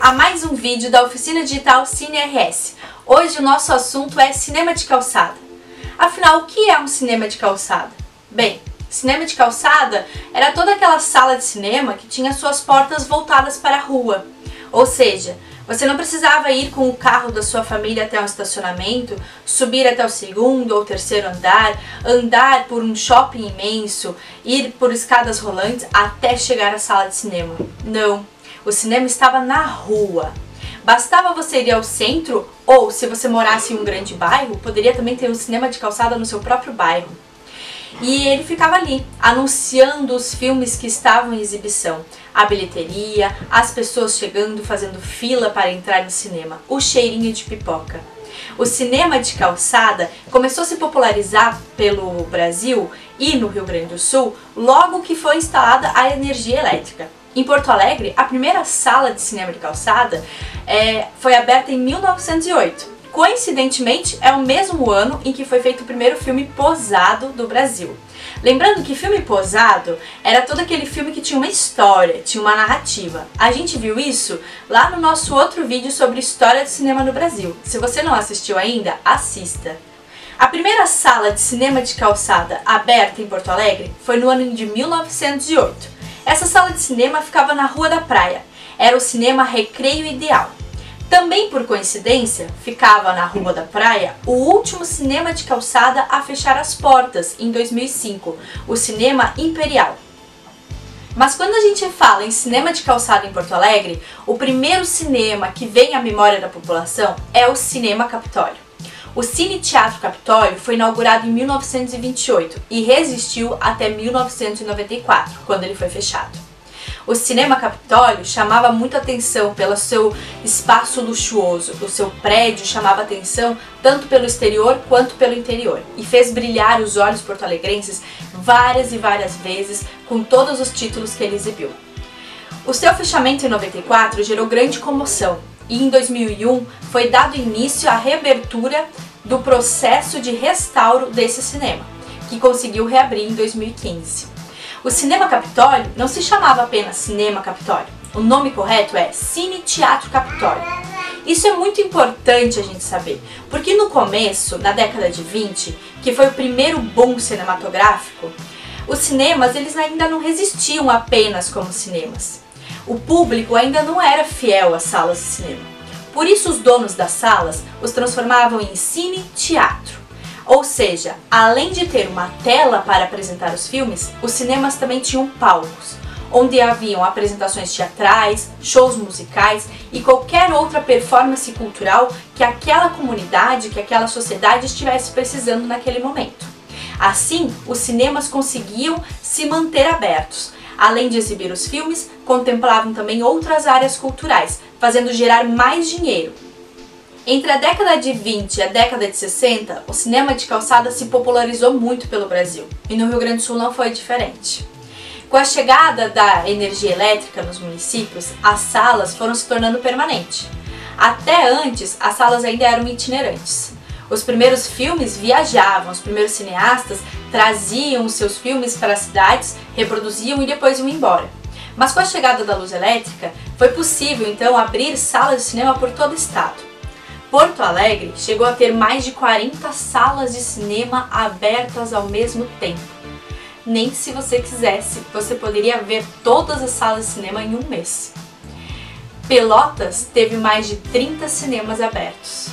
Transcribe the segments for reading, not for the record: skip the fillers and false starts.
a mais um vídeo da oficina digital CineRS. Hoje o nosso assunto é cinema de calçada. Afinal, o que é um cinema de calçada? Bem, cinema de calçada era toda aquela sala de cinema que tinha suas portas voltadas para a rua. Ou seja, você não precisava ir com o carro da sua família até um estacionamento, subir até o segundo ou terceiro andar, andar por um shopping imenso, ir por escadas rolantes até chegar à sala de cinema. Não, o cinema estava na rua. Bastava você ir ao centro ou, se você morasse em um grande bairro, poderia também ter um cinema de calçada no seu próprio bairro. E ele ficava ali, anunciando os filmes que estavam em exibição, a bilheteria, as pessoas chegando, fazendo fila para entrar no cinema, o cheirinho de pipoca. O cinema de calçada começou a se popularizar pelo Brasil e no Rio Grande do Sul logo que foi instalada a energia elétrica. Em Porto Alegre, a primeira sala de cinema de calçada foi aberta em 1908. Coincidentemente, é o mesmo ano em que foi feito o primeiro filme posado do Brasil. Lembrando que filme posado era todo aquele filme que tinha uma história, tinha uma narrativa. A gente viu isso lá no nosso outro vídeo sobre história do cinema no Brasil. Se você não assistiu ainda, assista. A primeira sala de cinema de calçada aberta em Porto Alegre foi no ano de 1908. Essa sala de cinema ficava na Rua da Praia. Era o cinema Recreio Ideal. Também por coincidência, ficava na Rua da Praia o último cinema de calçada a fechar as portas em 2005, o Cinema Imperial. Mas quando a gente fala em cinema de calçada em Porto Alegre, o primeiro cinema que vem à memória da população é o Cinema Capitólio. O Cine Teatro Capitólio foi inaugurado em 1928 e resistiu até 1994, quando ele foi fechado. O Cinema Capitólio chamava muita atenção pelo seu espaço luxuoso. O seu prédio chamava atenção tanto pelo exterior quanto pelo interior e fez brilhar os olhos porto-alegrenses várias e várias vezes com todos os títulos que ele exibiu. O seu fechamento em 94 gerou grande comoção e em 2001 foi dado início à reabertura do processo de restauro desse cinema, que conseguiu reabrir em 2015. O Cinema Capitólio não se chamava apenas Cinema Capitólio. O nome correto é Cine Teatro Capitólio. Isso é muito importante a gente saber, porque no começo, na década de 20, que foi o primeiro boom cinematográfico, os cinemas eles ainda não resistiam apenas como cinemas. O público ainda não era fiel às salas de cinema. Por isso os donos das salas os transformavam em cine-teatro. Ou seja, além de ter uma tela para apresentar os filmes, os cinemas também tinham palcos, onde haviam apresentações teatrais, shows musicais e qualquer outra performance cultural que aquela comunidade, que aquela sociedade estivesse precisando naquele momento. Assim, os cinemas conseguiam se manter abertos. Além de exibir os filmes, contemplavam também outras áreas culturais, fazendo gerar mais dinheiro. Entre a década de 20 e a década de 60, o cinema de calçada se popularizou muito pelo Brasil, e no Rio Grande do Sul não foi diferente. Com a chegada da energia elétrica nos municípios, as salas foram se tornando permanentes. Até antes, as salas ainda eram itinerantes. Os primeiros filmes viajavam, os primeiros cineastas traziam os seus filmes para as cidades, reproduziam e depois iam embora. Mas com a chegada da luz elétrica, foi possível então abrir salas de cinema por todo o estado. Porto Alegre chegou a ter mais de 40 salas de cinema abertas ao mesmo tempo. Nem se você quisesse, você poderia ver todas as salas de cinema em um mês. Pelotas teve mais de 30 cinemas abertos.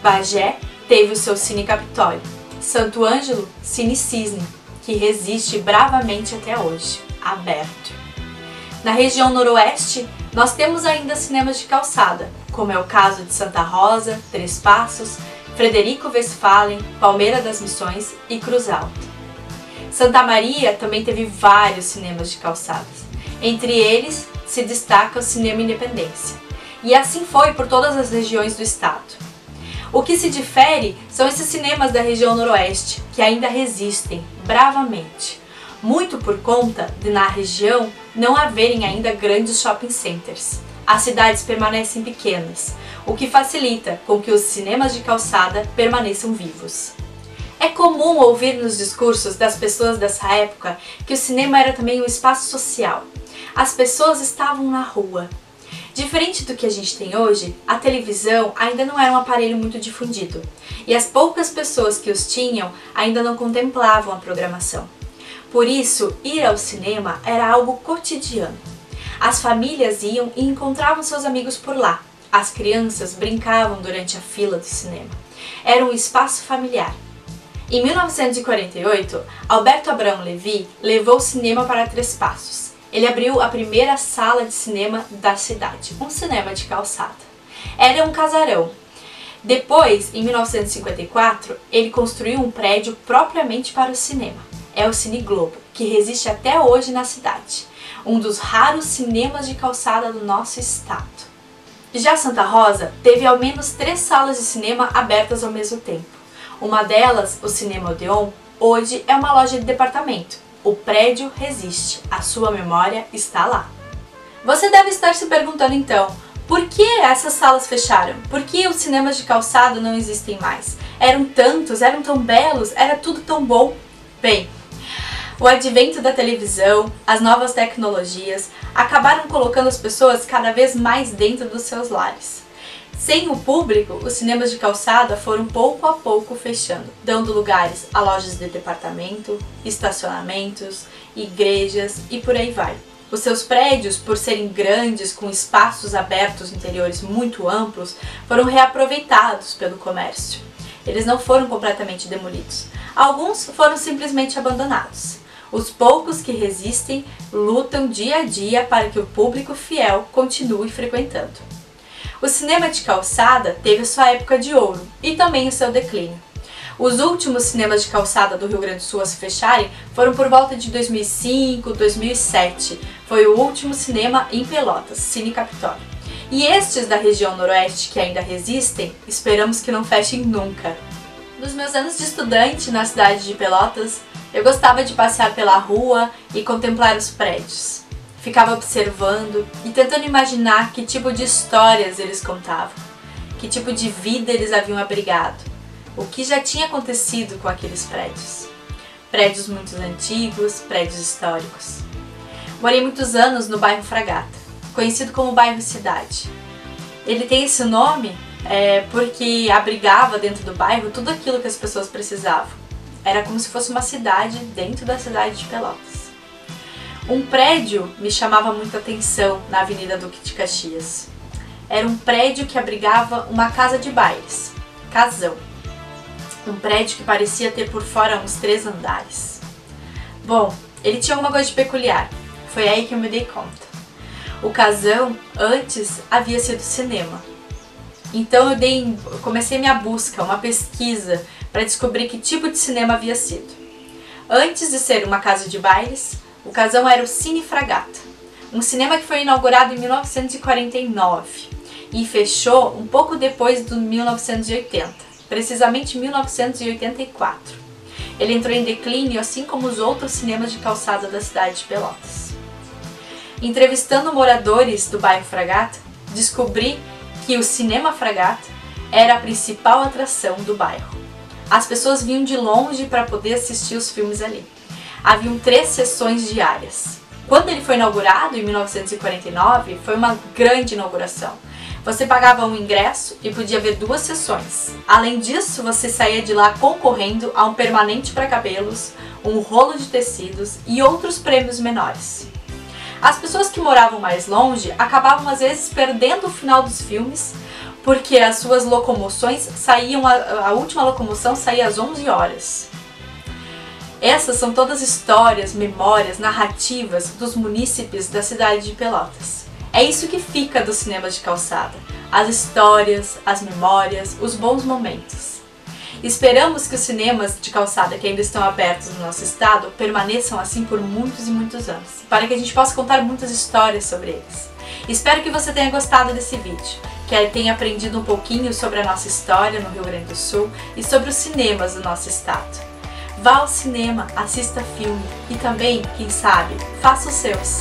Bagé teve o seu Cine Capitólio. Santo Ângelo, Cine Cisne, que resiste bravamente até hoje, aberto. Na região noroeste, nós temos ainda cinemas de calçada, como é o caso de Santa Rosa, Três Passos, Frederico Westphalen, Palmeira das Missões e Cruz Alta. Santa Maria também teve vários cinemas de calçadas. Entre eles se destaca o Cinema Independência. E assim foi por todas as regiões do estado. O que se difere são esses cinemas da região noroeste, que ainda resistem bravamente. Muito por conta de, na região, não haverem ainda grandes shopping centers. As cidades permanecem pequenas, o que facilita com que os cinemas de calçada permaneçam vivos. É comum ouvir nos discursos das pessoas dessa época que o cinema era também um espaço social. As pessoas estavam na rua. Diferente do que a gente tem hoje, a televisão ainda não era um aparelho muito difundido, e as poucas pessoas que os tinham ainda não contemplavam a programação. Por isso, ir ao cinema era algo cotidiano. As famílias iam e encontravam seus amigos por lá. As crianças brincavam durante a fila do cinema. Era um espaço familiar. Em 1948, Alberto Abrão Levy levou o cinema para Três Passos. Ele abriu a primeira sala de cinema da cidade, um cinema de calçada. Era um casarão. Depois, em 1954, ele construiu um prédio propriamente para o cinema. É o Cine Globo, que resiste até hoje na cidade, um dos raros cinemas de calçada do nosso estado. Já Santa Rosa teve ao menos 3 salas de cinema abertas ao mesmo tempo. Uma delas, o Cinema Odeon, hoje é uma loja de departamento. O prédio resiste, a sua memória está lá. Você deve estar se perguntando então, por que essas salas fecharam? Por que os cinemas de calçada não existem mais? Eram tantos, eram tão belos, era tudo tão bom. Bem, o advento da televisão, as novas tecnologias, acabaram colocando as pessoas cada vez mais dentro dos seus lares. Sem o público, os cinemas de calçada foram pouco a pouco fechando, dando lugares a lojas de departamento, estacionamentos, igrejas e por aí vai. Os seus prédios, por serem grandes, com espaços abertos interiores muito amplos, foram reaproveitados pelo comércio. Eles não foram completamente demolidos. Alguns foram simplesmente abandonados. Os poucos que resistem lutam dia a dia para que o público fiel continue frequentando. O cinema de calçada teve sua época de ouro e também o seu declínio. Os últimos cinemas de calçada do Rio Grande do Sul a se fecharem foram por volta de 2005, 2007. Foi o último cinema em Pelotas, Cine Capitólio. E estes da região noroeste que ainda resistem, esperamos que não fechem nunca. Nos meus anos de estudante na cidade de Pelotas, eu gostava de passear pela rua e contemplar os prédios. Ficava observando e tentando imaginar que tipo de histórias eles contavam, que tipo de vida eles haviam abrigado, o que já tinha acontecido com aqueles prédios. Prédios muito antigos, prédios históricos. Morei muitos anos no bairro Fragata, conhecido como bairro Cidade. Ele tem esse nome porque abrigava dentro do bairro tudo aquilo que as pessoas precisavam. Era como se fosse uma cidade dentro da cidade de Pelotas. Um prédio me chamava muita atenção na Avenida Duque de Caxias. Era um prédio que abrigava uma casa de bailes, casão. Um prédio que parecia ter por fora uns 3 andares. Bom, ele tinha alguma coisa de peculiar. Foi aí que eu me dei conta. O casão, antes, havia sido cinema. Então eu comecei minha busca, uma pesquisa, para descobrir que tipo de cinema havia sido. Antes de ser uma casa de bailes, o casão era o Cine Fragata, um cinema que foi inaugurado em 1949 e fechou um pouco depois de 1980, precisamente em 1984. Ele entrou em declínio, assim como os outros cinemas de calçada da cidade de Pelotas. Entrevistando moradores do bairro Fragata, descobri que o Cinema Fragata era a principal atração do bairro. As pessoas vinham de longe para poder assistir os filmes ali. Haviam 3 sessões diárias. Quando ele foi inaugurado, em 1949, foi uma grande inauguração. Você pagava um ingresso e podia ver 2 sessões. Além disso, você saía de lá concorrendo a um permanente para cabelos, um rolo de tecidos e outros prêmios menores. As pessoas que moravam mais longe acabavam às vezes perdendo o final dos filmes, porque as suas locomoções saíam, a última locomoção saía às 11 horas. Essas são todas histórias, memórias, narrativas dos munícipes da cidade de Pelotas. É isso que fica dos cinemas de calçada, as histórias, as memórias, os bons momentos. Esperamos que os cinemas de calçada que ainda estão abertos no nosso estado permaneçam assim por muitos e muitos anos, para que a gente possa contar muitas histórias sobre eles. Espero que você tenha gostado desse vídeo, que tenha aprendido um pouquinho sobre a nossa história no Rio Grande do Sul e sobre os cinemas do nosso estado. Vá ao cinema, assista filme e também, quem sabe, faça os seus.